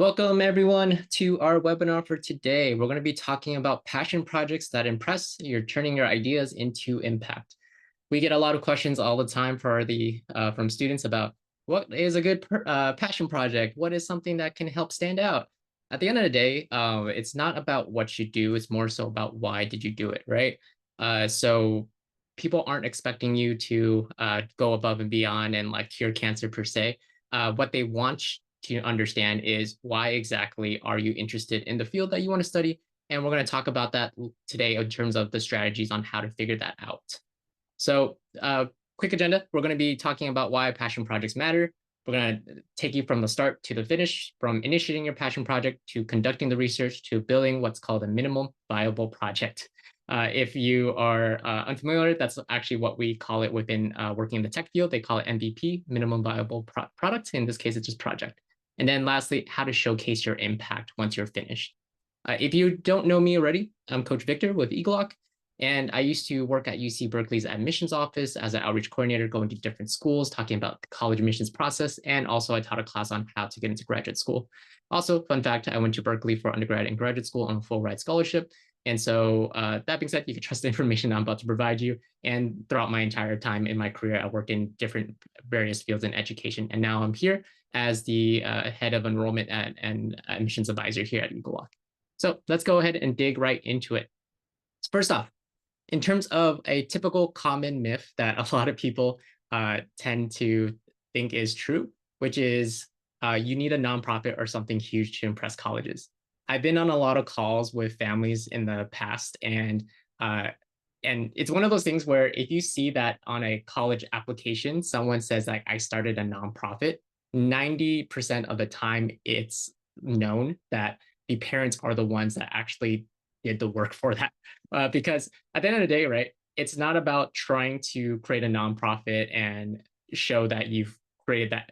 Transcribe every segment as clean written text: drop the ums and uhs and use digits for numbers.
Welcome everyone to our webinar for today. We're going to be talking about passion projects that impress. You're turning your ideas into impact. We get a lot of questions all the time from students about what is a good passion project? What is something that can help stand out? At the end of the day, it's not about what you do. It's more so about why did you do it, right? So people aren't expecting you to go above and beyond and like cure cancer per se. What they want to understand is why exactly are you interested in the field that you want to study? And we're going to talk about that today in terms of the strategies on how to figure that out. So quick agenda, we're going to be talking about why passion projects matter. We're going to take you from the start to the finish, from initiating your passion project to conducting the research to building what's called a minimum viable project. If you are unfamiliar, that's actually what we call it within working in the tech field. They call it MVP, minimum viable product. In this case, it's just project. And then lastly, how to showcase your impact once you're finished. If you don't know me already, I'm Coach Victor with egelloC, and I used to work at UC Berkeley's admissions office as an outreach coordinator, going to different schools, talking about the college admissions process, and also I taught a class on how to get into graduate school. Also, fun fact, I went to Berkeley for undergrad and graduate school on a full ride scholarship. And so that being said, you can trust the information I'm about to provide you. And throughout my entire time in my career, I worked in different various fields in education. And now I'm here as the head of enrollment and admissions advisor here at egelloC. So let's go ahead and dig right into it. First off, in terms of a typical common myth that a lot of people tend to think is true, which is you need a nonprofit or something huge to impress colleges. I've been on a lot of calls with families in the past, and it's one of those things where if you see that on a college application, someone says like I started a nonprofit, 90% of the time it's known that the parents are the ones that actually did the work for that. Because at the end of the day, right, it's not about trying to create a nonprofit and show that you've created that.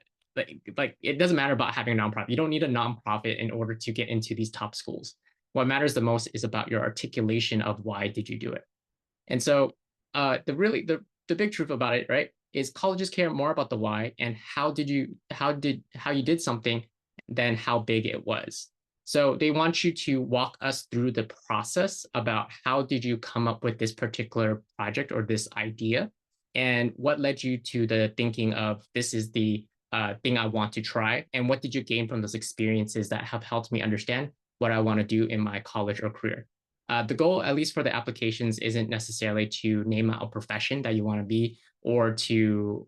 Like it doesn't matter about having a nonprofit. You don't need a nonprofit in order to get into these top schools. What matters the most is about your articulation of why did you do it. And so the big truth about it, right, is colleges care more about the why and how you did something than how big it was. So they want you to walk us through the process about how did you come up with this particular project or this idea, and what led you to the thinking of this is the thing I want to try, and what did you gain from those experiences that have helped me understand what I want to do in my college or career. The goal, at least for the applications, isn't necessarily to name out a profession that you want to be or to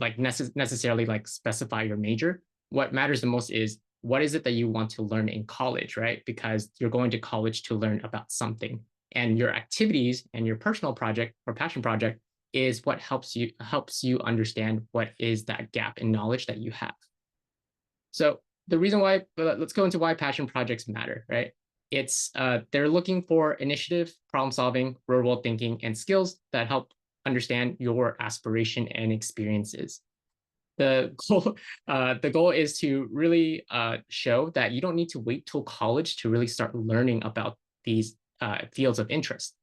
necessarily like specify your major. What matters the most is what is it that you want to learn in college, right? Because you're going to college to learn about something, and your activities and your personal project or passion project is what helps you understand what is that gap in knowledge that you have. So the reason why, let's go into why passion projects matter, right? It's they're looking for initiative, problem solving, real world thinking, and skills that help understand your aspiration and experiences. The goal is to really show that you don't need to wait till college to really start learning about these fields of interest.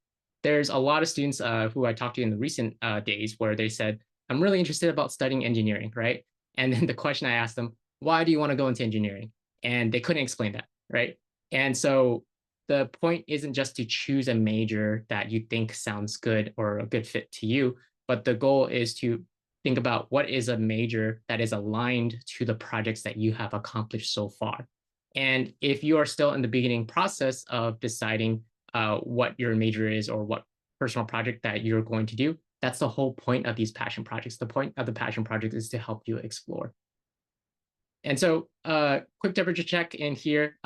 There's a lot of students who I talked to in the recent days where they said, I'm really interested about studying engineering, right? And then the question I asked them, why do you want to go into engineering? And they couldn't explain that, right? And so the point isn't just to choose a major that you think sounds good or a good fit to you, but the goal is to think about what is a major that is aligned to the projects that you have accomplished so far. And if you are still in the beginning process of deciding what your major is or what personal project that you're going to do, that's the whole point of these passion projects. The point of the passion project is to help you explore. And so quick temperature check in here.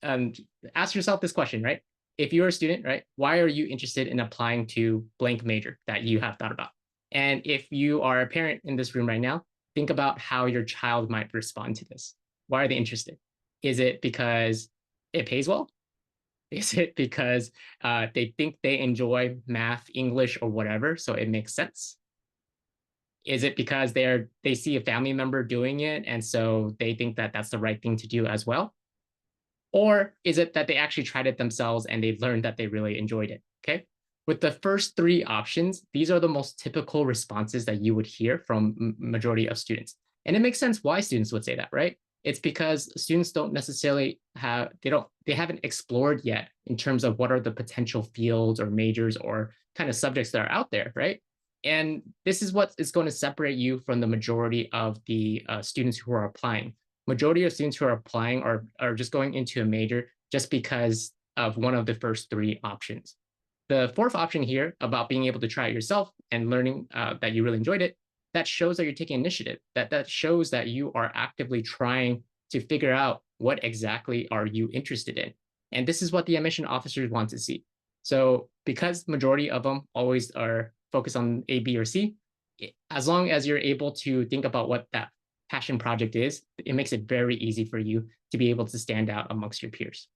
Ask yourself this question, right? If you're a student, right, why are you interested in applying to blank major that you have thought about? And if you are a parent in this room right now, think about how your child might respond to this. Why are they interested? Is it because it pays well? Is it because they think they enjoy math, English, or whatever, so it makes sense? Is it because they see a family member doing it, and so they think that that's the right thing to do as well? Or is it that they actually tried it themselves and they learned that they really enjoyed it? Okay. With the first three options, these are the most typical responses that you would hear from majority of students. And it makes sense why students would say that, right? It's because students don't necessarily they haven't explored yet in terms of what are the potential fields or majors or kind of subjects that are out there, right? And this is what is going to separate you from the majority of the students who are applying. Majority of students who are applying are just going into a major just because of one of the first three options. The fourth option here about being able to try it yourself and learning that you really enjoyed it, that shows that you're taking initiative. That shows that you are actively trying to figure out what exactly are you interested in. And this is what the admission officers want to see. So because majority of them always are focused on A, B, or C, as long as you're able to think about what that passion project is, it makes it very easy for you to be able to stand out amongst your peers.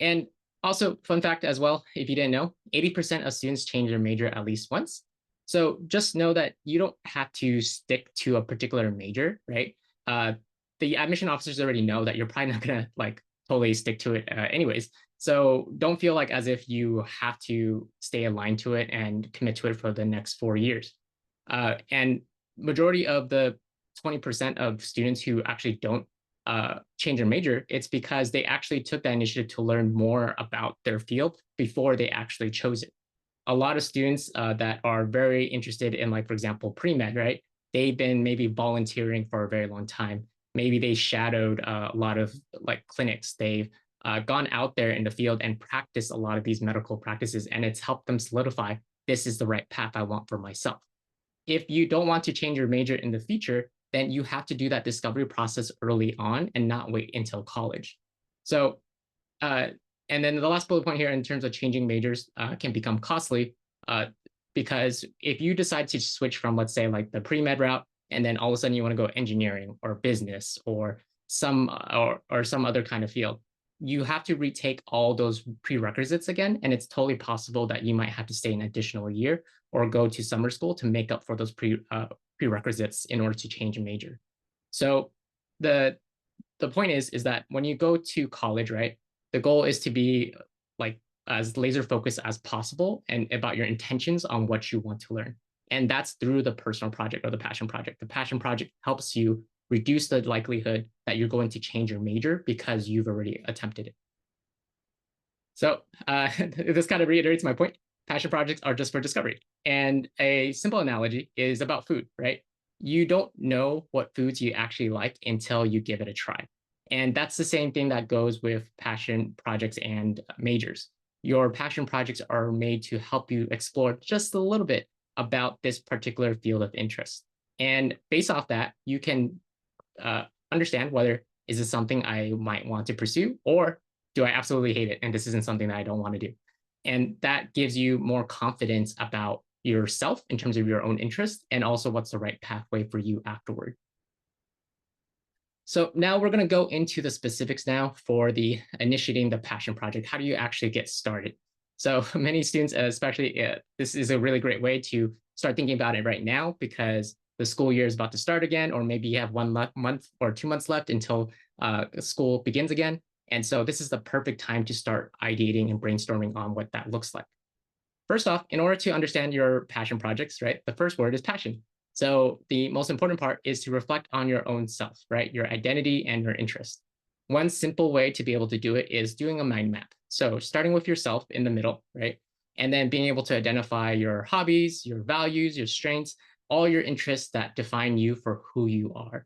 And also, fun fact as well, if you didn't know, 80% of students change their major at least once. So just know that you don't have to stick to a particular major, right? The admission officers already know that you're probably not gonna like totally stick to it anyways. So don't feel like as if you have to stay aligned to it and commit to it for the next 4 years. And majority of the 20% of students who actually don't change their major, it's because they actually took that initiative to learn more about their field before they actually chose it. A lot of students that are very interested in, like, for example, pre-med, right? They've been maybe volunteering for a very long time. Maybe they shadowed a lot of like clinics. They've gone out there in the field and practiced a lot of these medical practices, and it's helped them solidify this is the right path I want for myself. If you don't want to change your major in the future, then you have to do that discovery process early on and not wait until college. So, and then the last bullet point here in terms of changing majors can become costly because if you decide to switch from, let's say, like the pre-med route, and then all of a sudden you want to go engineering or business or some other kind of field, you have to retake all those prerequisites again, and it's totally possible that you might have to stay an additional year or go to summer school to make up for those prerequisites in order to change a major. So the point is that when you go to college, right, the goal is to be like as laser focused as possible and about your intentions on what you want to learn. And that's through the personal project or the passion project. The passion project helps you reduce the likelihood that you're going to change your major because you've already attempted it. So this kind of reiterates my point. Passion projects are just for discovery. And a simple analogy is about food, right? You don't know what foods you actually like until you give it a try. And that's the same thing that goes with passion projects and majors. Your passion projects are made to help you explore just a little bit about this particular field of interest. And based off that, you can understand whether is this something I might want to pursue, or do I absolutely hate it and this isn't something that I don't want to do. And that gives you more confidence about yourself in terms of your own interest and also what's the right pathway for you afterward. So now we're going to go into the specifics now for the initiating the passion project. How do you actually get started? So many students, especially, this is a really great way to start thinking about it right now because the school year is about to start again, or maybe you have 1 month or 2 months left until school begins again. And so this is the perfect time to start ideating and brainstorming on what that looks like. First off, in order to understand your passion projects, right, the first word is passion. So the most important part is to reflect on your own self, right, your identity and your interest. One simple way to be able to do it is doing a mind map. So starting with yourself in the middle, right, and then being able to identify your hobbies, your values, your strengths, all your interests that define you for who you are.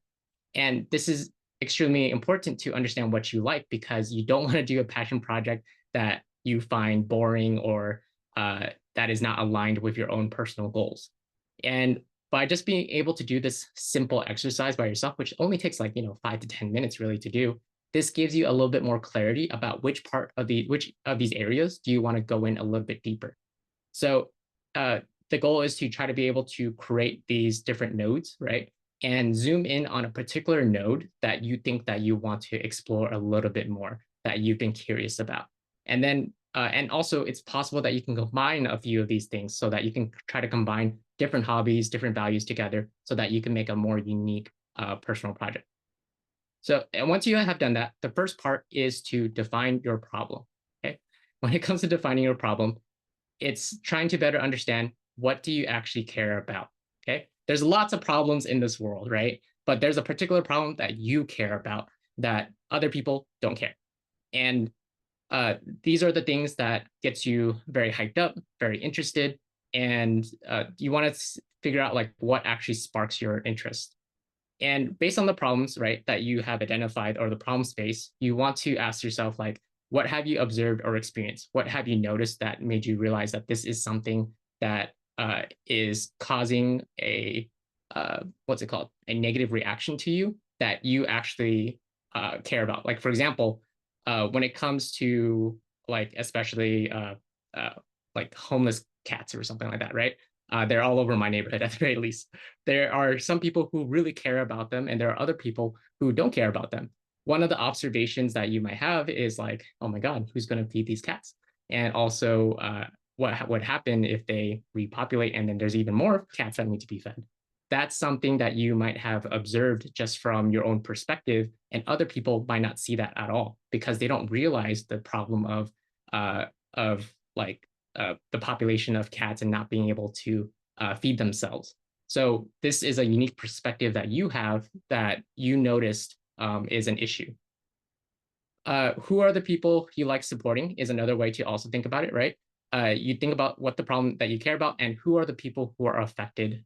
And this is extremely important to understand what you like because you don't want to do a passion project that you find boring or that is not aligned with your own personal goals. And by just being able to do this simple exercise by yourself, which only takes like 5 to 10 minutes really to do, this gives you a little bit more clarity about which of these areas do you want to go in a little bit deeper. So the goal is to try to be able to create these different nodes, right? And zoom in on a particular node that you think that you want to explore a little bit more, that you've been curious about. And then, and also it's possible that you can combine a few of these things so that you can try to combine different hobbies, different values together so that you can make a more unique personal project. So and once you have done that, the first part is to define your problem, okay? When it comes to defining your problem, it's trying to better understand what do you actually care about, okay? There's lots of problems in this world, right? But there's a particular problem that you care about that other people don't care. And these are the things that gets you very hyped up, very interested, and you want to figure out like what actually sparks your interest. And based on the problems, right, that you have identified or the problem space, you want to ask yourself, like, what have you observed or experienced? What have you noticed that made you realize that this is something that is causing a, what's it called, a negative reaction to you that you actually care about? Like, for example, when it comes to like, especially uh, like homeless cats or something like that, right? They're all over my neighborhood at the very least. There are some people who really care about them, and there are other people who don't care about them. One of the observations that you might have is like, oh my God, who's going to feed these cats? And also, what would happen if they repopulate and then there's even more cats that need to be fed? That's something that you might have observed just from your own perspective, and other people might not see that at all because they don't realize the problem uh, of like the population of cats and not being able to feed themselves. So this is a unique perspective that you have that you noticed is an issue. Who are the people you like supporting is another way to also think about it, right? You think about what the problem that you care about and who are the people who are affected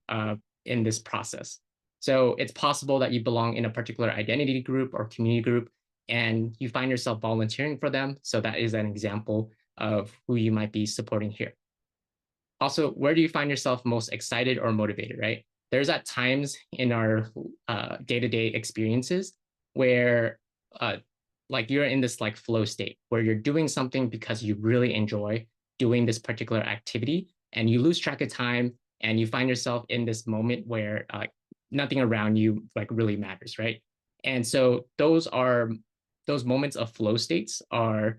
in this process. So it's possible that you belong in a particular identity group or community group and you find yourself volunteering for them. So that is an example of who you might be supporting here. Also, where do you find yourself most excited or motivated, right? There's at times in our day-to-day experiences where like you're in this like flow state where you're doing something because you really enjoy doing this particular activity and you lose track of time and you find yourself in this moment where nothing around you like really matters, right? And so those moments of flow states are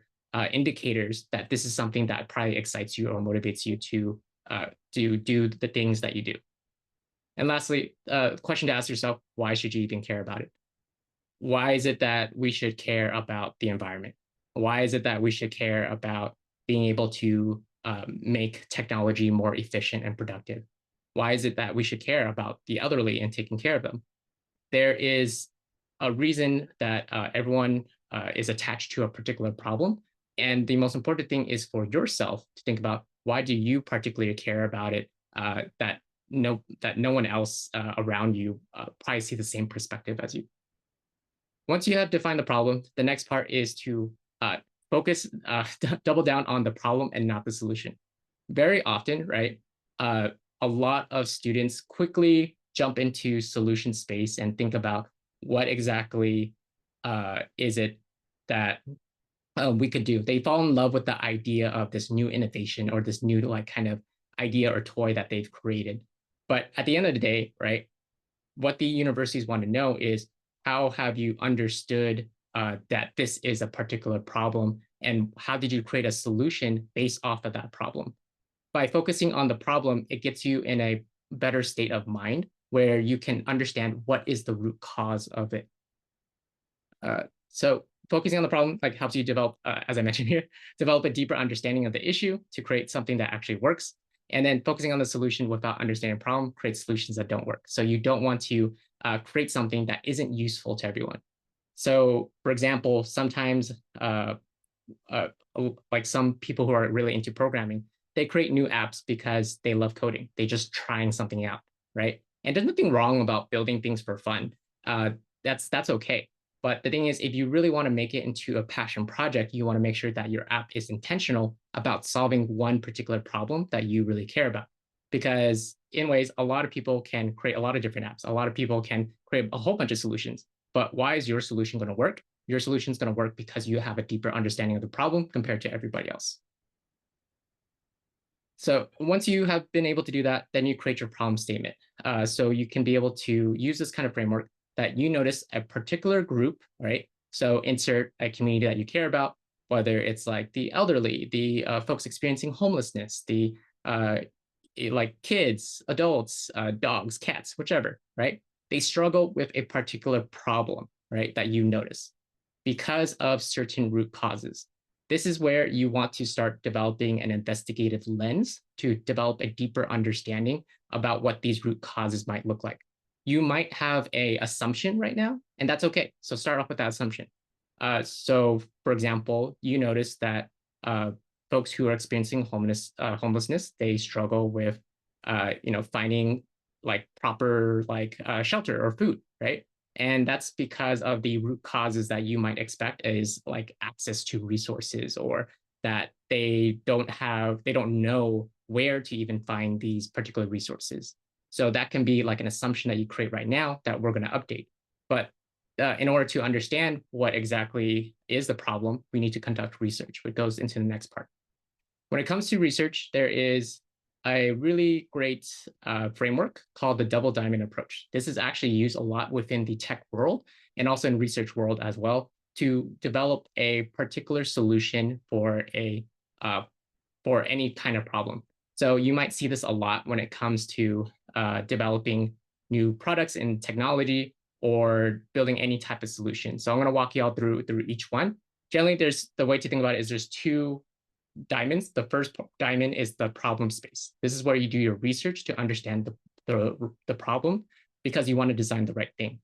indicators that this is something that probably excites you or motivates you to do the things that you do. And lastly, question to ask yourself, why should you even care about it? Why is it that we should care about the environment? Why is it that we should care about being able to make technology more efficient and productive? Why is it that we should care about the elderly and taking care of them? There is a reason that everyone is attached to a particular problem. And the most important thing is for yourself to think about why do you particularly care about it that no one else around you probably see the same perspective as you. Once you have defined the problem, the next part is to focus, double down on the problem and not the solution. Very often, right, a lot of students quickly jump into solution space and think about what exactly is it that we could do. They fall in love with the idea of this new innovation or this new like kind of idea or toy that they've created. But at the end of the day, right, what the universities want to know is how have you understood that this is a particular problem and how did you create a solution based off of that problem? By focusing on the problem, it gets you in a better state of mind where you can understand what is the root cause of it. So focusing on the problem like helps you develop, as I mentioned here, develop a deeper understanding of the issue to create something that actually works. And then focusing on the solution without understanding the problem creates solutions that don't work. So you don't want to create something that isn't useful to everyone. So for example, sometimes like some people who are really into programming, they create new apps because they love coding. They just trying something out, right? And there's nothing wrong about building things for fun. That's okay. But the thing is, if you really want to make it into a passion project, you want to make sure that your app is intentional about solving one particular problem that you really care about. Because in ways, a lot of people can create a lot of different apps. A lot of people can create a whole bunch of solutions. But why is your solution going to work? Your solution is going to work because you have a deeper understanding of the problem compared to everybody else. So once you have been able to do that, then you create your problem statement. So you can be able to use this kind of framework that you notice a particular group, right? So insert a community that you care about, whether it's like the elderly, the folks experiencing homelessness, the like kids, adults, dogs, cats, whichever, right? They struggle with a particular problem, right? That you notice because of certain root causes. This is where you want to start developing an investigative lens to develop a deeper understanding about what these root causes might look like. You might have an assumption right now, and that's okay. So start off with that assumption. So, for example, you notice that folks who are experiencing homelessness, they struggle with, finding like proper shelter or food, right? And that's because of the root causes that you might expect is like access to resources, or that they don't know where to even find these particular resources. So that can be like an assumption that you create right now that we're going to update. But in order to understand what exactly is the problem, we need to conduct research, which goes into the next part. When it comes to research, there is a really great framework called the double diamond approach. This is actually used a lot within the tech world and also in research world as well to develop a particular solution for any kind of problem. So you might see this a lot when it comes to developing new products in technology or building any type of solution. So I'm going to walk you all through each one. Generally, the way to think about it is there's two diamonds. The first diamond is the problem space. This is where you do your research to understand the problem because you want to design the right thing.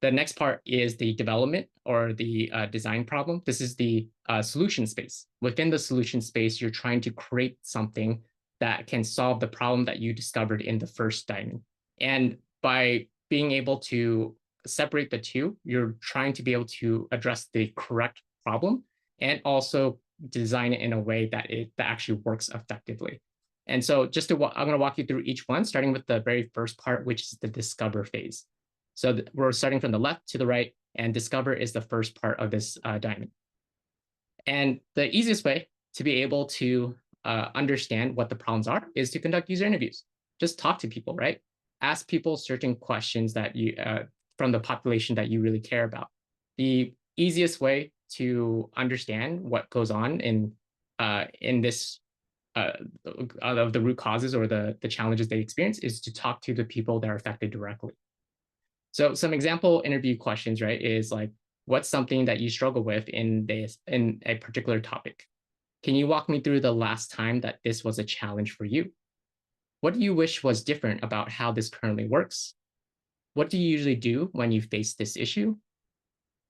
The next part is the development or the design problem. This is the solution space. Within the solution space, you're trying to create something that can solve the problem that you discovered in the first diamond. And by being able to separate the two, you're trying to be able to address the correct problem and also design it in a way that that actually works effectively. And so I'm going to walk you through each one, starting with the very first part, which is the discover phase. So we're starting from the left to the right, and discover is the first part of this diamond. And the easiest way to be able to understand what the problems are is to conduct user interviews. Just talk to people, right? Ask people certain questions that you from the population that you really care about. The easiest way to understand what goes on in this of the root causes or the challenges they experience is to talk to the people that are affected directly. So some example interview questions, right, is like, what's something that you struggle with in a particular topic? Can you walk me through the last time that this was a challenge for you? What do you wish was different about how this currently works? What do you usually do when you face this issue?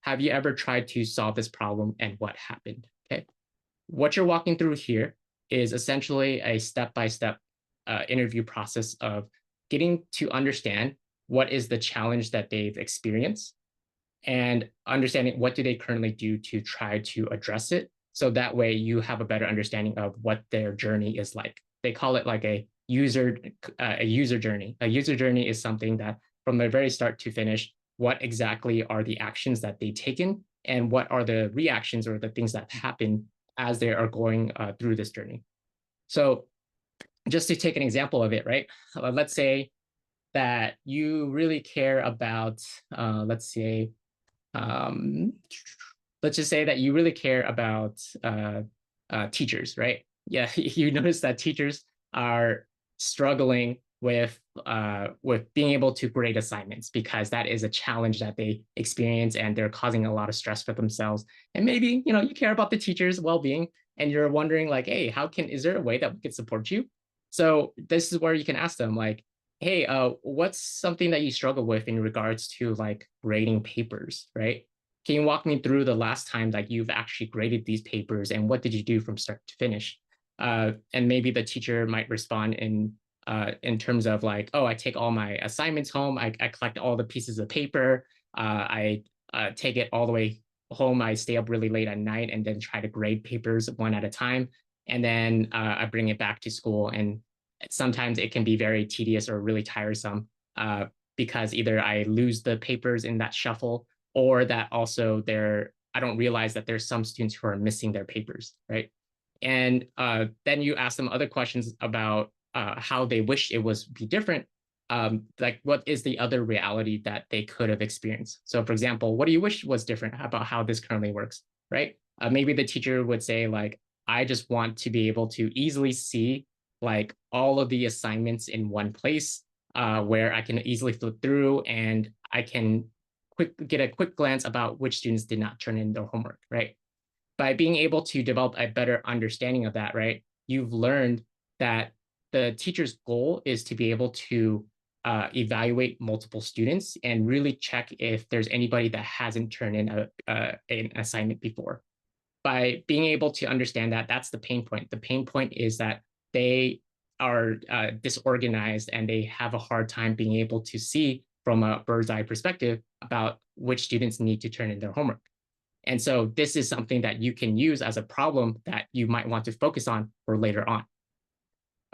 Have you ever tried to solve this problem and what happened? Okay. What you're walking through here is essentially a step-by-step interview process of getting to understand what is the challenge that they've experienced and understanding what do they currently do to try to address it. So that way you have a better understanding of what their journey is like. They call it like a user journey. A user journey is something that from the very start to finish, what exactly are the actions that they've taken and what are the reactions or the things that happen as they are going through this journey. So just to take an example of it, right? Let's say that you really care about, let's just say that you really care about teachers, right? Yeah, you notice that teachers are struggling with being able to grade assignments because that is a challenge that they experience and they're causing a lot of stress for themselves. And maybe, you care about the teacher's well-being and you're wondering like, hey, is there a way that we could support you? So this is where you can ask them like, hey, what's something that you struggle with in regards to like grading papers, right? Can you walk me through the last time that you've actually graded these papers and what did you do from start to finish? And maybe the teacher might respond in terms of like, oh, I take all my assignments home, I collect all the pieces of paper, I take it all the way home, I stay up really late at night and then try to grade papers one at a time. And then I bring it back to school. And sometimes it can be very tedious or really tiresome because either I lose the papers in that shuffle or that also I don't realize that there's some students who are missing their papers, right? And then you ask them other questions about how they wish it was be different. Like what is the other reality that they could have experienced? So for example, what do you wish was different about how this currently works, right? Maybe the teacher would say like, I just want to be able to easily see like all of the assignments in one place where I can easily flip through and I can get a quick glance about which students did not turn in their homework, right? By being able to develop a better understanding of that, right, you've learned that the teacher's goal is to be able to evaluate multiple students and really check if there's anybody that hasn't turned in an assignment before. By being able to understand that, that's the pain point. The pain point is that they are disorganized and they have a hard time being able to see from a bird's eye perspective about which students need to turn in their homework. And so this is something that you can use as a problem that you might want to focus on for later on.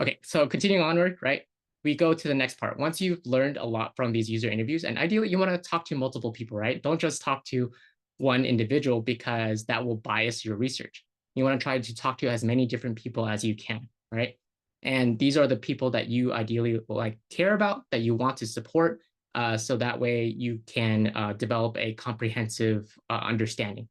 Okay, so continuing onward, right? We go to the next part. Once you've learned a lot from these user interviews, and ideally you want to talk to multiple people, right? Don't just talk to one individual because that will bias your research. You want to try to talk to as many different people as you can, right? And these are the people that you ideally like care about, that you want to support, so that way you can develop a comprehensive understanding.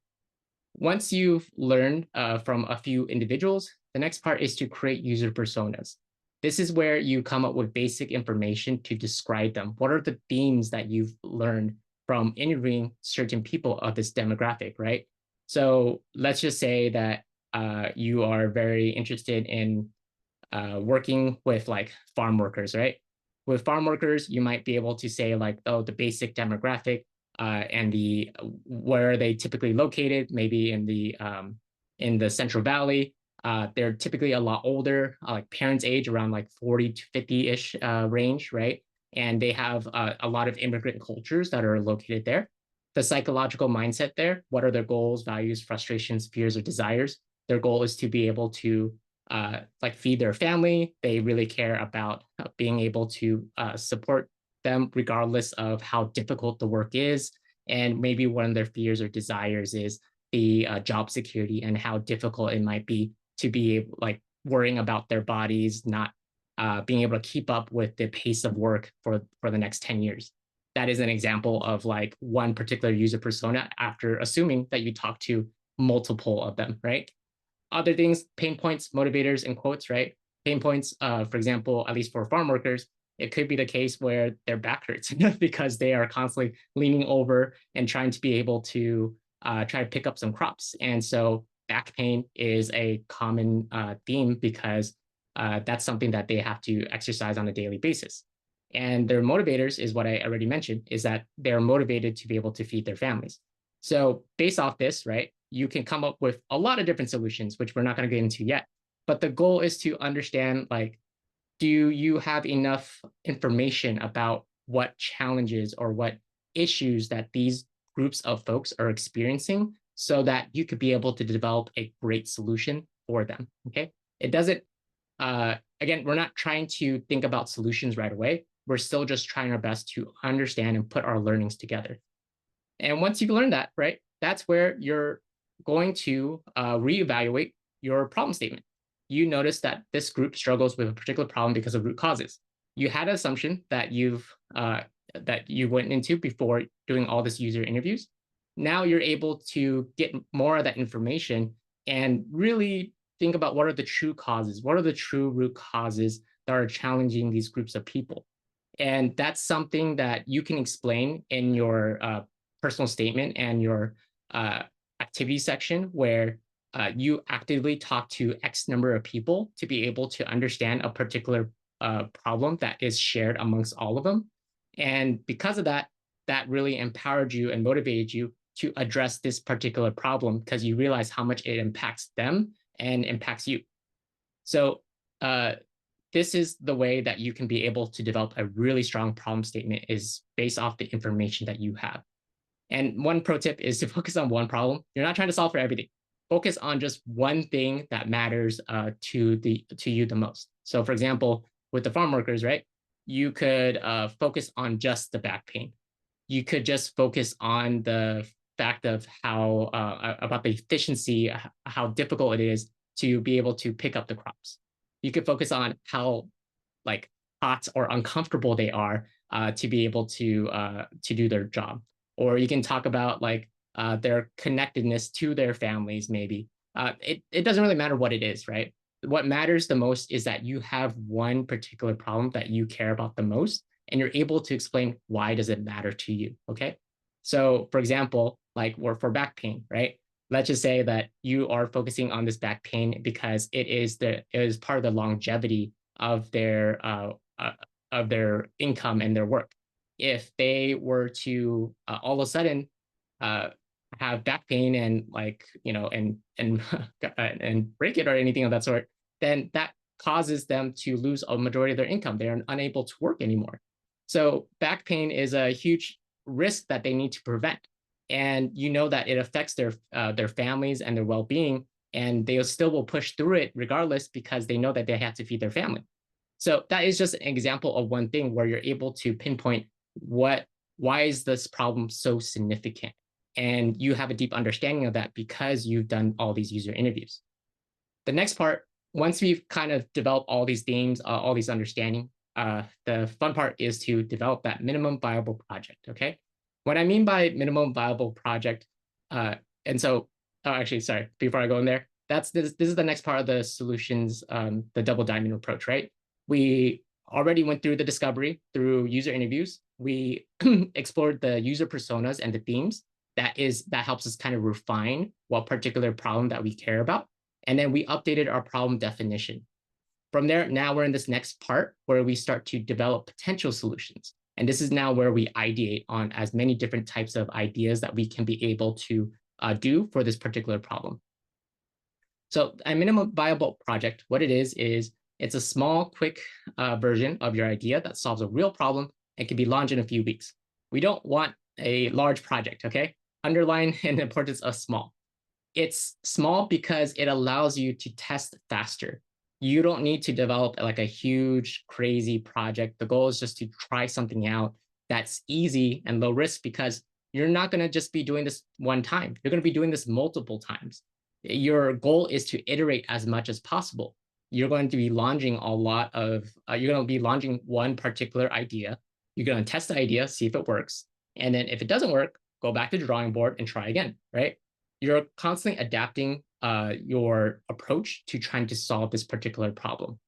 Once you've learned from a few individuals, the next part is to create user personas. This is where you come up with basic information to describe them. What are the themes that you've learned from interviewing certain people of this demographic, right? So let's just say that you are very interested in working with like farm workers, right? With farm workers, you might be able to say like, oh, the basic demographic and the where are they typically located? Maybe in the Central Valley. They're typically a lot older, like parents' age around like 40 to 50-ish range, right? And they have a lot of immigrant cultures that are located there. The psychological mindset there, what are their goals, values, frustrations, fears, or desires? Their goal is to be able to like feed their family. They really care about being able to support them regardless of how difficult the work is. And maybe one of their fears or desires is the job security and how difficult it might be to be like worrying about their bodies, not being able to keep up with the pace of work for the next 10 years. That is an example of like one particular user persona after assuming that you talk to multiple of them, right? Other things, pain points, motivators, and quotes, right? Pain points, for example, at least for farm workers, it could be the case where their back hurts because they are constantly leaning over and trying to be able to try to pick up some crops. And so back pain is a common theme because that's something that they have to exercise on a daily basis. And their motivators is what I already mentioned, is that they're motivated to be able to feed their families. So based off this, right, you can come up with a lot of different solutions, which we're not going to get into yet. But the goal is to understand, like, do you have enough information about what challenges or what issues that these groups of folks are experiencing so that you could be able to develop a great solution for them, okay? It doesn't, again, we're not trying to think about solutions right away. We're still just trying our best to understand and put our learnings together. And once you've learned that, right, that's where you're going to reevaluate your problem statement. You notice that this group struggles with a particular problem because of root causes. You had an assumption that you went into before doing all this user interviews. Now you're able to get more of that information and really think about what are the true causes, what are the true root causes that are challenging these groups of people. And that's something that you can explain in your personal statement and your activity section where you actively talk to X number of people to be able to understand a particular problem that is shared amongst all of them. And because of that, that really empowered you and motivated you to address this particular problem because you realize how much it impacts them and impacts you. So this is the way that you can be able to develop a really strong problem statement is based off the information that you have. And one pro tip is to focus on one problem. You're not trying to solve for everything. Focus on just one thing that matters to you the most. So for example, with the farm workers, right? You could focus on just the back pain. You could just focus on the fact of how about the efficiency, how difficult it is to be able to pick up the crops. You could focus on how like hot or uncomfortable they are to be able to do their job. Or you can talk about like their connectedness to their families, maybe. It doesn't really matter what it is, right? What matters the most is that you have one particular problem that you care about the most, and you're able to explain why does it matter to you, okay? So for example, like for back pain, right? let's just say that you are focusing on this back pain because it is part of the longevity of their income and their work. If they were to all of a sudden uh, have back pain and like and break it or anything of that sort, then that causes them to lose a majority of their income. They are unable to work anymore. So back pain is a huge risk that they need to prevent, and you know that it affects their families and their well-being, and they still will push through it regardless because they know that they have to feed their family. So that is just an example of one thing where you're able to pinpoint why is this problem so significant, and you have a deep understanding of that because you've done all these user interviews. The next part, once we've kind of developed all these themes, all these understanding, the fun part is to develop that minimum viable project. Okay, what I mean by minimum viable project, and so actually, sorry, before I go in there, this is the next part of the solutions, the double diamond approach, right? We already went through the discovery through user interviews. We explored the user personas and the themes. That helps us kind of refine what particular problem that we care about. And then we updated our problem definition. From there, now we're in this next part where we start to develop potential solutions. And this is now where we ideate on as many different types of ideas that we can be able to do for this particular problem. So a minimum viable project, what it is it's a small, quick version of your idea that solves a real problem and can be launched in a few weeks. We don't want a large project, okay? Underline the importance of small. It's small because it allows you to test faster. You don't need to develop like a huge, crazy project. The goal is just to try something out that's easy and low risk, because you're not going to just be doing this one time. You're going to be doing this multiple times. Your goal is to iterate as much as possible. You're going to be launching you're going to be launching one particular idea. You're going to test the idea, see if it works. And then if it doesn't work, go back to the drawing board and try again, right? You're constantly adapting your approach to trying to solve this particular problem.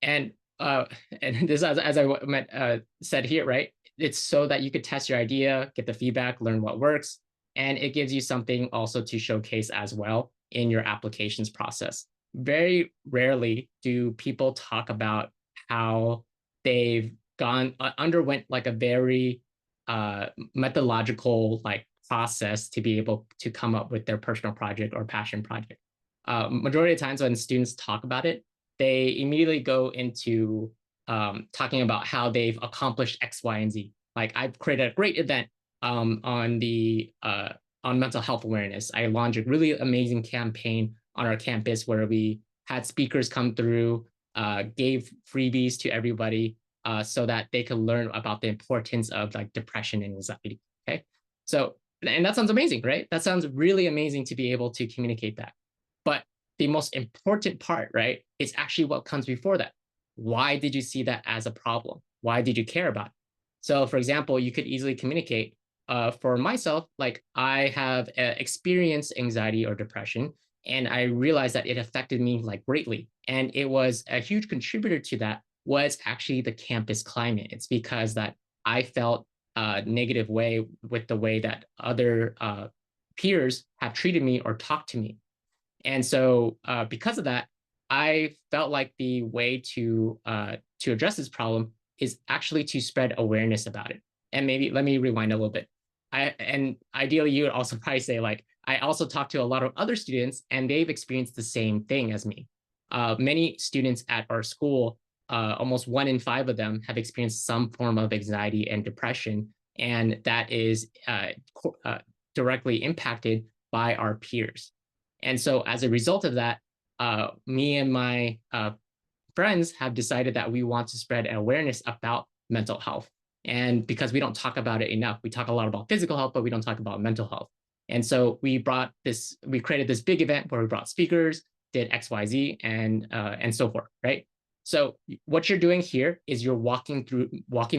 And this, as I said here, right? It's so that you could test your idea, get the feedback, learn what works, and it gives you something also to showcase as well in your applications process. Very rarely do people talk about how they've underwent like a very methodological like process to be able to come up with their personal project or passion project. Majority of times when students talk about it, they immediately go into talking about how they've accomplished X, Y, and Z. Like, I've created a great event on mental health awareness. I launched a really amazing campaign on our campus where we had speakers come through, gave freebies to everybody so that they could learn about the importance of like depression and anxiety. Okay, so and that sounds amazing, right? That sounds really amazing to be able to communicate that. But the most important part, right, is actually what comes before that. Why did you see that as a problem? Why did you care about it? So, for example, you could easily communicate. For myself, like I have experienced anxiety or depression, and I realized that it affected me like greatly. And it was a huge contributor to that was actually the campus climate. It's because that I felt a negative way with the way that other peers have treated me or talked to me. And so because of that, I felt like the way to address this problem is actually to spread awareness about it. And maybe let me rewind a little bit. And ideally, you would also probably say, like, I also talked to a lot of other students, and they've experienced the same thing as me. Many students at our school, almost 1 in 5 of them have experienced some form of anxiety and depression, and that is directly impacted by our peers. And so as a result of that, me and my friends have decided that we want to spread awareness about mental health. And because we don't talk about it enough, we talk a lot about physical health, but we don't talk about mental health. And so we created this big event where we brought speakers, did X, Y, Z, and so forth, right? So what you're doing here is you're walking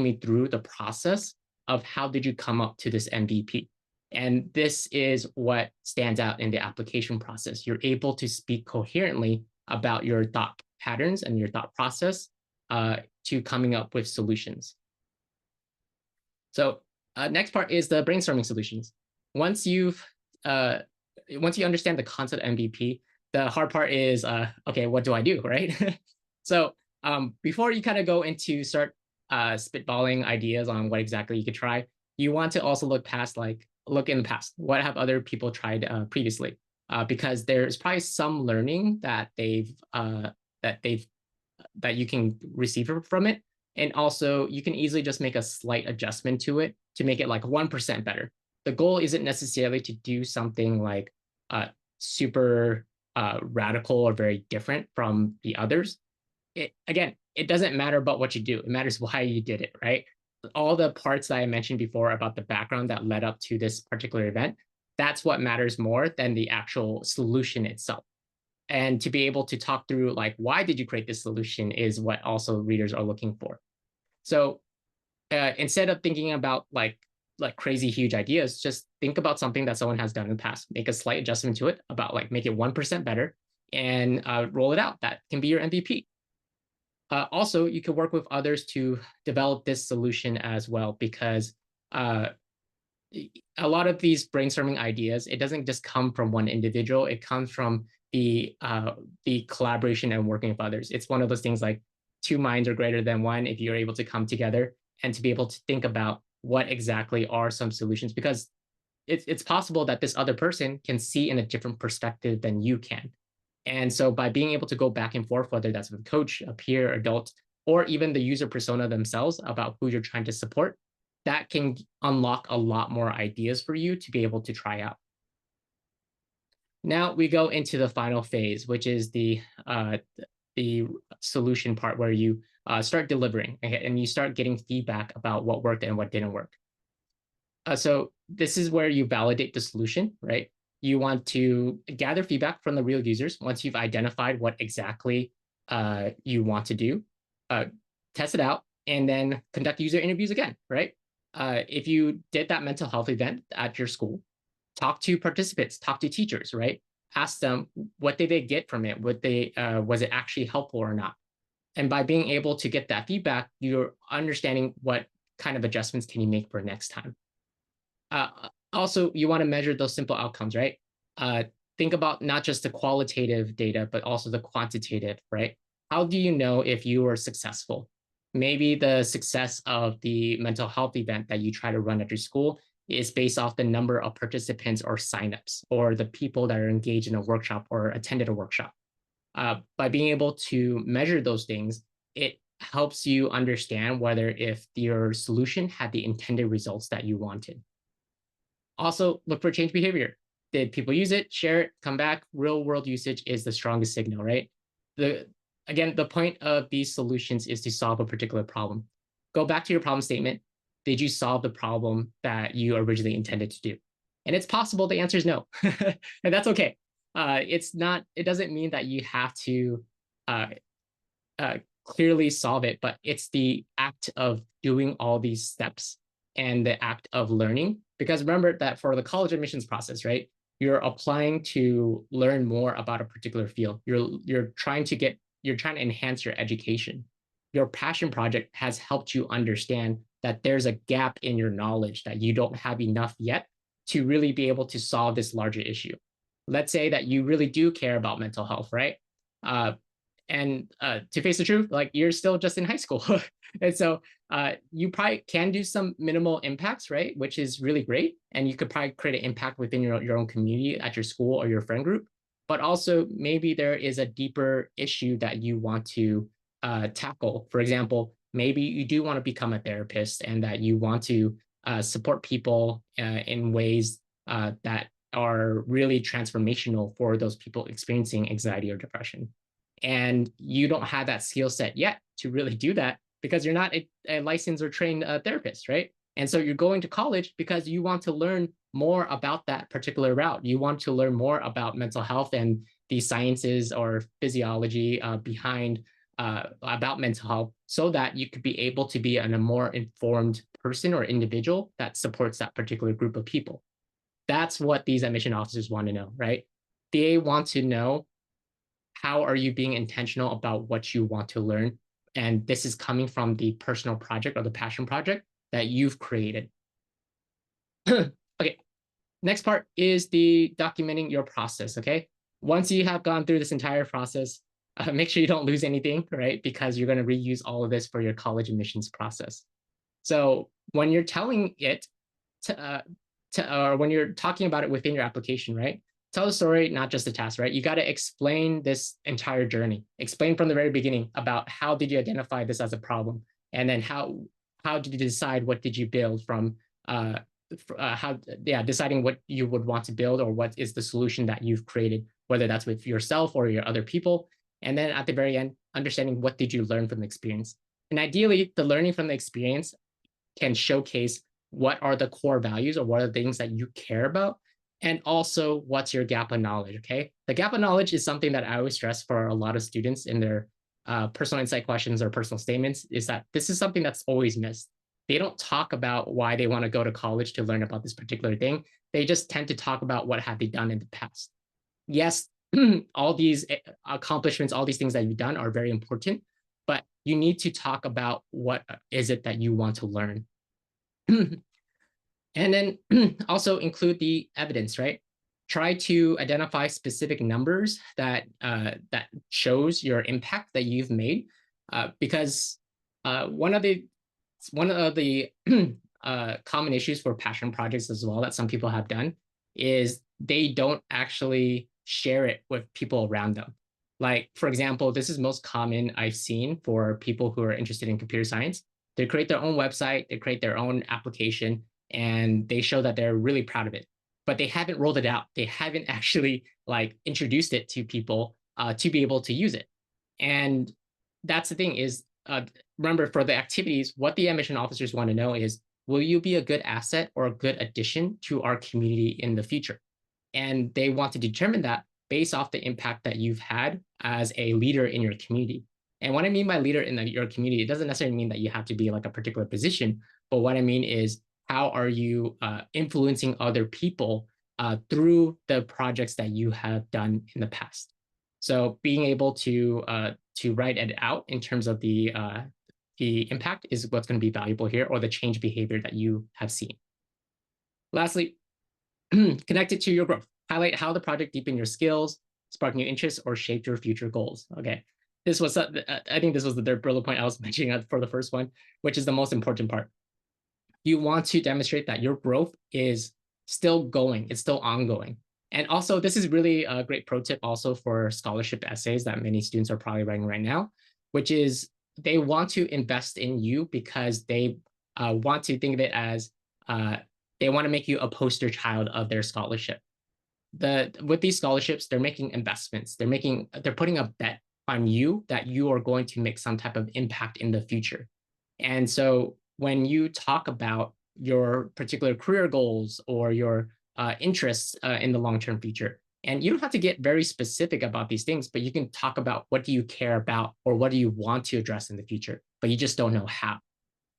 me through the process of how did you come up to this MVP. And this is what stands out in the application process. You're able to speak coherently about your thought patterns and your thought process to coming up with solutions. So next part is the brainstorming solutions. Once you've once you understand the concept of MVP, the hard part is, okay, what do I do, right? So before you kind of go into start spitballing ideas on what exactly you could try, you want to also look in the past. What have other people tried previously? Because there's probably some learning that that they've that you can receive from it. And also you can easily just make a slight adjustment to it to make it like 1% better. The goal isn't necessarily to do something like super radical or very different from the others. It doesn't matter about what you do. It matters why you did it, right? All the parts that I mentioned before about the background that led up to this particular event, that's what matters more than the actual solution itself. And to be able to talk through like, why did you create this solution is what also readers are looking for. So instead of thinking about like crazy huge ideas, just think about something that someone has done in the past, make a slight adjustment to it about like make it 1% better and roll it out. That can be your MVP. Also, you can work with others to develop this solution as well, because a lot of these brainstorming ideas, it doesn't just come from one individual. It comes from the collaboration and working with others. It's one of those things like two minds are greater than one if you're able to come together and to be able to think about what exactly are some solutions, because it's possible that this other person can see in a different perspective than you can. And so by being able to go back and forth, whether that's with a coach, a peer, adult, or even the user persona themselves about who you're trying to support, that can unlock a lot more ideas for you to be able to try out. Now we go into the final phase, which is the solution part where you start delivering, okay, and you start getting feedback about what worked and what didn't work. So this is where you validate the solution, right? You want to gather feedback from the real users once you've identified what exactly you want to do, test it out, and then conduct user interviews again, right? If you did that mental health event at your school, talk to participants, talk to teachers, right? Ask them what did they get from it? Was it actually helpful or not? And by being able to get that feedback, you're understanding what kind of adjustments can you make for next time. Also, you want to measure those simple outcomes, right? Think about not just the qualitative data, but also the quantitative, right? How do you know if you were successful? Maybe the success of the mental health event that you try to run at your school is based off the number of participants or signups or the people that are engaged in a workshop or attended a workshop. By being able to measure those things, it helps you understand whether if your solution had the intended results that you wanted. Also, look for change behavior. Did people use it, share it, come back? Real world usage is the strongest signal, right? Again, the point of these solutions is to solve a particular problem. Go back to your problem statement. Did you solve the problem that you originally intended to do? And it's possible the answer is no, and that's okay. It doesn't mean that you have to clearly solve it, but it's the act of doing all these steps and the act of learning. Because remember that for the college admissions process, right, you're applying to learn more about a particular field. You're trying to enhance your education. Your passion project has helped you understand that there's a gap in your knowledge that you don't have enough yet to really be able to solve this larger issue. Let's say that you really do care about mental health, right? And to face the truth, like you're still just in high school. And so you probably can do some minimal impacts, right? Which is really great. And you could probably create an impact within your own community at your school or your friend group. But also maybe there is a deeper issue that you want to tackle. For example, maybe you do want to become a therapist and that you want to support people in ways that are really transformational for those people experiencing anxiety or depression. And you don't have that skill set yet to really do that because you're not a licensed or trained therapist, right? And so you're going to college because you want to learn more about that particular route. You want to learn more about mental health and the sciences or physiology behind about mental health so that you could be able to be a more informed person or individual that supports that particular group of people. That's what these admission officers want to know, right? They want to know how are you being intentional about what you want to learn? And this is coming from the personal project or the passion project that you've created. Okay, Next part is the documenting your process, okay? Once you have gone through this entire process, make sure you don't lose anything, right? Because you're going to reuse all of this for your college admissions process. So when you're telling it or when you're talking about it within your application, right? Tell the story, not just the task, right? You got to explain this entire journey. Explain from the very beginning about how did you identify this as a problem, and then how did you decide what did you build from deciding what you would want to build or what is the solution that you've created, whether that's with yourself or your other people. And then at the very end, understanding what did you learn from the experience. And ideally, the learning from the experience can showcase what are the core values or what are the things that you care about, and also what's your gap of knowledge. Okay, the gap of knowledge is something that I always stress for a lot of students in their personal insight questions or personal statements, is that this is something that's always missed. They don't talk about why they want to go to college to learn about this particular thing. They just tend to talk about what have they done in the past. Yes, all these accomplishments, all these things that you've done are very important, but you need to talk about what is it that you want to learn. And then also include the evidence, right? Try to identify specific numbers that that shows your impact that you've made, because one of the common issues for passion projects as well that some people have done is they don't actually share it with people around them. Like, for example, this is most common I've seen for people who are interested in computer science. They create their own website, they create their own application, and they show that they're really proud of it, but they haven't rolled it out. They haven't actually like introduced it to people to be able to use it. And that's the thing is, remember, for the activities, what the admission officers want to know is, will you be a good asset or a good addition to our community in the future? And they want to determine that based off the impact that you've had as a leader in your community. And what I mean by leader in your community, it doesn't necessarily mean that you have to be like a particular position, but what I mean is, how are you influencing other people through the projects that you have done in the past? So being able to write it out in terms of the impact is what's going to be valuable here, or the change behavior that you have seen. Lastly, connect it to your growth. Highlight how the project deepened your skills, sparked new interests, or shaped your future goals. Okay, this was I think this was the third bullet point I was mentioning for the first one, which is the most important part. You want to demonstrate that your growth is still going, it's still ongoing. And also, this is really a great pro tip also for scholarship essays that many students are probably writing right now, which is they want to invest in you because they want to think of it as they want to make you a poster child of their scholarship. With these scholarships, they're making investments. They're putting a bet on you that you are going to make some type of impact in the future. And so when you talk about your particular career goals or your interests in the long-term future, and you don't have to get very specific about these things, but you can talk about what do you care about or what do you want to address in the future, but you just don't know how.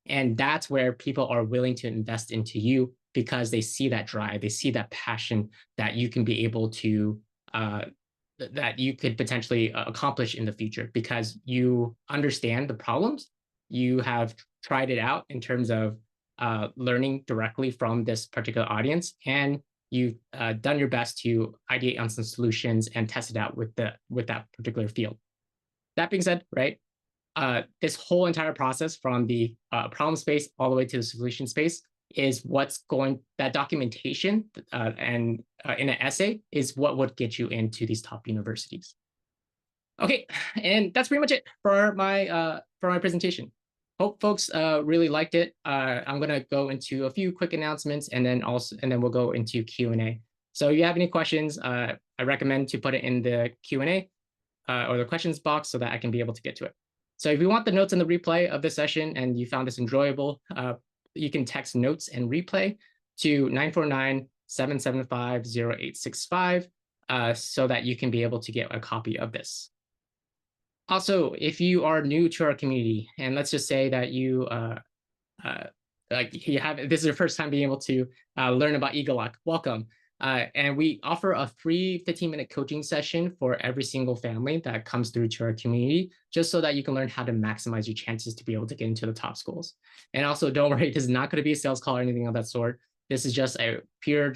And that's where people are willing to invest into you, because they see that drive, they see that passion that you can be able to that you could potentially accomplish in the future, because you understand the problems, you have tried it out in terms of learning directly from this particular audience, and you've done your best to ideate on some solutions and test it out with that particular field. That being said, right, this whole entire process from the problem space all the way to the solution space is that documentation and in an essay is what would get you into these top universities. Okay, and that's pretty much it for my presentation. Hope folks really liked it. I'm gonna go into a few quick announcements, and then we'll go into Q&A. So if you have any questions, I recommend to put it in the Q&A or the questions box so that I can be able to get to it. So if you want the notes and the replay of this session and you found this enjoyable, you can text notes and replay to 949-775-0865 so that you can be able to get a copy of this. Also, if you are new to our community, and let's just say that this is your first time being able to learn about egelloC, welcome. And we offer a free 15-minute coaching session for every single family that comes through to our community, just so that you can learn how to maximize your chances to be able to get into the top schools. And also, don't worry, this is not going to be a sales call or anything of that sort. This is just a pure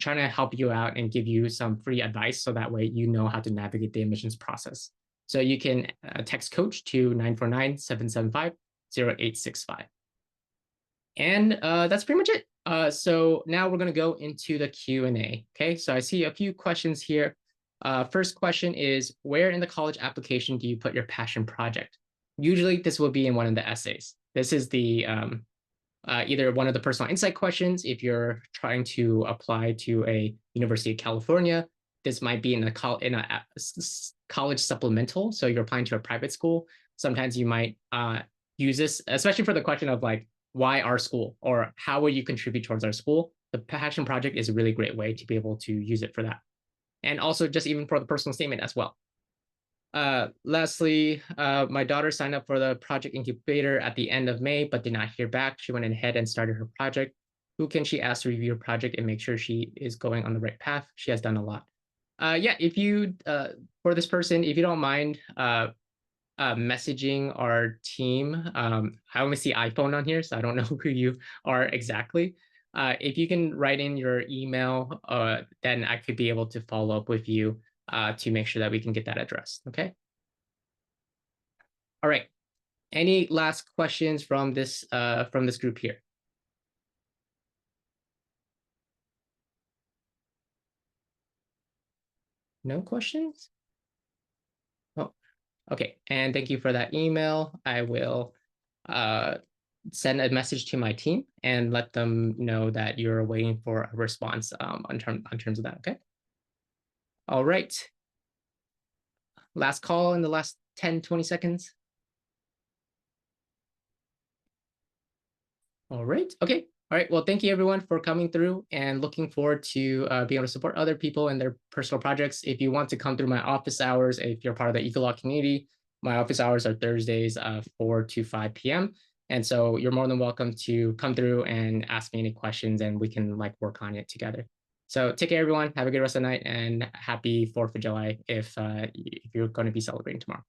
trying to help you out and give you some free advice so that way you know how to navigate the admissions process. So you can text coach to 949-775-0865. And that's pretty much it. So now we're going to go into the Q&A. Okay, so I see a few questions here. First question is, where in the college application do you put your passion project? Usually this will be in one of the essays. This is the either one of the personal insight questions if you're trying to apply to a University of California. This might be in a college supplemental, so you're applying to a private school. Sometimes you might use this, especially for the question of like, why our school, or how will you contribute towards our school? The passion project is a really great way to be able to use it for that. And also just even for the personal statement as well. Lastly, my daughter signed up for the project incubator at the end of May, but did not hear back. She went ahead and started her project. Who can she ask to review her project and make sure she is going on the right path? She has done a lot. Yeah, if you, for this person, if you don't mind messaging our team, I only see iPhone on here, so I don't know who you are exactly. If you can write in your email, then I could be able to follow up with you to make sure that we can get that addressed. Okay. All right. Any last questions from this group here? No questions? Oh, okay. And thank you for that email. I will send a message to my team and let them know that you're waiting for a response on terms of that. Okay. All right. Last call in the last 10, 20 seconds. All right. Okay. All right. Well, thank you everyone for coming through, and looking forward to being able to support other people in their personal projects. If you want to come through my office hours, if you're part of the egelloC community, my office hours are Thursdays 4 to 5 p.m. And so you're more than welcome to come through and ask me any questions, and we can like work on it together. So take care, everyone. Have a good rest of the night, and happy 4th of July if you're going to be celebrating tomorrow.